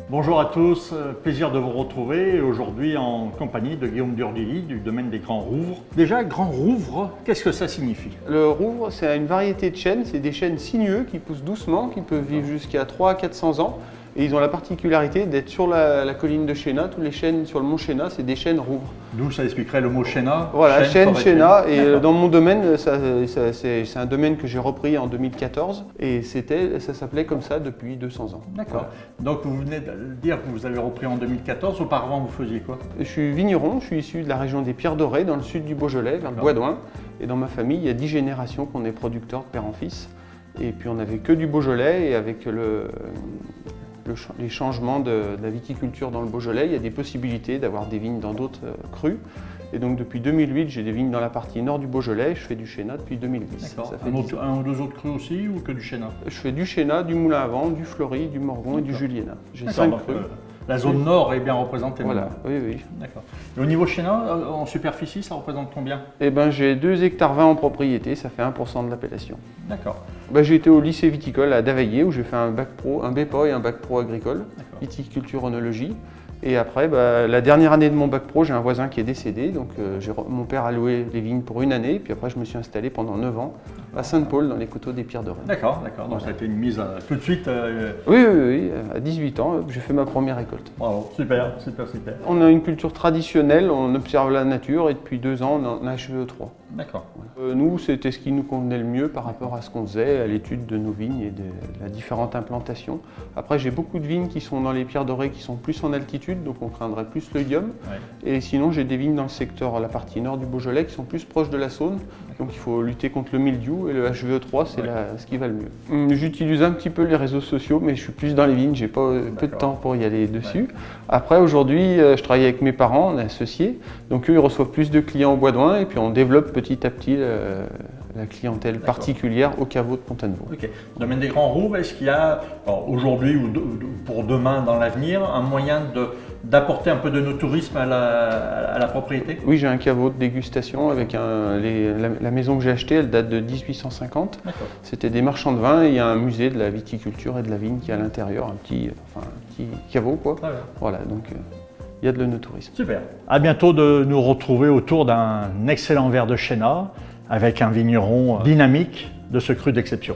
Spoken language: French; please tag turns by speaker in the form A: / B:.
A: Bonjour à tous, plaisir de vous retrouver aujourd'hui en compagnie de Guillaume Durdilly du domaine des Grands Rouvres. Déjà, Grand Rouvre, qu'est-ce que ça signifie?
B: Le rouvre, c'est une variété de chênes, c'est des chênes sinueux qui poussent doucement, qui peuvent vivre jusqu'à 300 à 400 ans. Et ils ont la particularité d'être sur la colline de Chénat. Tous les chênes sur le mont Chénat, c'est des chênes rouvres.
A: D'où ça expliquerait le mot Chénat?
B: Voilà, chêne, Chénat. Et dans mon domaine, c'est un domaine que j'ai repris en 2014. Et ça s'appelait comme ça depuis 200 ans.
A: D'accord. Voilà. Donc vous venez de dire que vous avez repris en 2014. Auparavant, vous faisiez quoi?
B: Je suis vigneron, je suis issu de la région des Pierres Dorées, dans le sud du Beaujolais, vers le Bois-d'Oing. Et dans ma famille, il y a 10 générations qu'on est producteurs de père en fils. Et puis on n'avait que du Beaujolais et avec les changements de la viticulture dans le Beaujolais, il y a des possibilités d'avoir des vignes dans d'autres crus. Et donc depuis 2008, j'ai des vignes dans la partie nord du Beaujolais, je fais du Chénat depuis 2010.
A: D'accord. Un ou deux autres crus aussi ou que du Chénat?
B: Je fais du Chénat, du Moulin à Vent, du Fleury, du Morgon et du Juliénat. J'ai 5 crus.
A: La zone nord est bien représentée.
B: Voilà, oui, oui.
A: D'accord. Et au niveau Chénat, en superficie, ça représente combien?
B: Eh ben, j'ai 2,20 hectares en propriété, ça fait 1% de l'appellation.
A: D'accord.
B: Ben, j'ai été au lycée viticole à Davaillé où j'ai fait un bac pro, un BPA et un bac pro agricole, viticulture œnologie. Et après, la dernière année de mon bac pro, j'ai un voisin qui est décédé, donc mon père a loué les vignes pour une année, puis après je me suis installé pendant 9 ans à Sainte-Paul, dans les coteaux des Pierres Dorées.
A: D'accord, d'accord. Donc ça a été une mise tout de suite.
B: Oui, à 18 ans, j'ai fait ma première récolte.
A: Bravo, super, super, super.
B: On a une culture traditionnelle, on observe la nature et depuis 2 ans, on a HVE3.
A: D'accord.
B: Nous, c'était ce qui nous convenait le mieux par rapport à ce qu'on faisait, à l'étude de nos vignes et de la différente implantation. Après, j'ai beaucoup de vignes qui sont dans les Pierres Dorées qui sont plus en altitude, donc on craindrait plus l'oïdium. Ouais. Et sinon, j'ai des vignes dans le secteur, la partie nord du Beaujolais, qui sont plus proches de la Saône. Donc il faut lutter contre le mildiou et le HVE3, c'est ce qui va le mieux. J'utilise un petit peu les réseaux sociaux, mais je suis plus dans les vignes, j'ai pas peu de temps pour y aller dessus. Ouais. Après, aujourd'hui, je travaille avec mes parents, on est associés. Donc eux, ils reçoivent plus de clients au Bois-d'Oing et puis on développe petit à petit la clientèle particulière au caveau de Pontaine-Vaux.
A: Okay. Domaine des Grands Rouvres, est-ce qu'il y a aujourd'hui ou pour demain dans l'avenir un moyen d'apporter un peu de no-tourisme à la propriété?
B: Oui, j'ai un caveau de dégustation avec la maison que j'ai achetée, elle date de 1850. C'était des marchands de vin et il y a un musée de la viticulture et de la vigne qui est à l'intérieur, un petit caveau quoi. Ah ouais. Voilà, donc il y a de l'œnotourisme.
A: Super. À bientôt de nous retrouver autour d'un excellent verre de Chénat avec un vigneron dynamique de ce cru d'exception.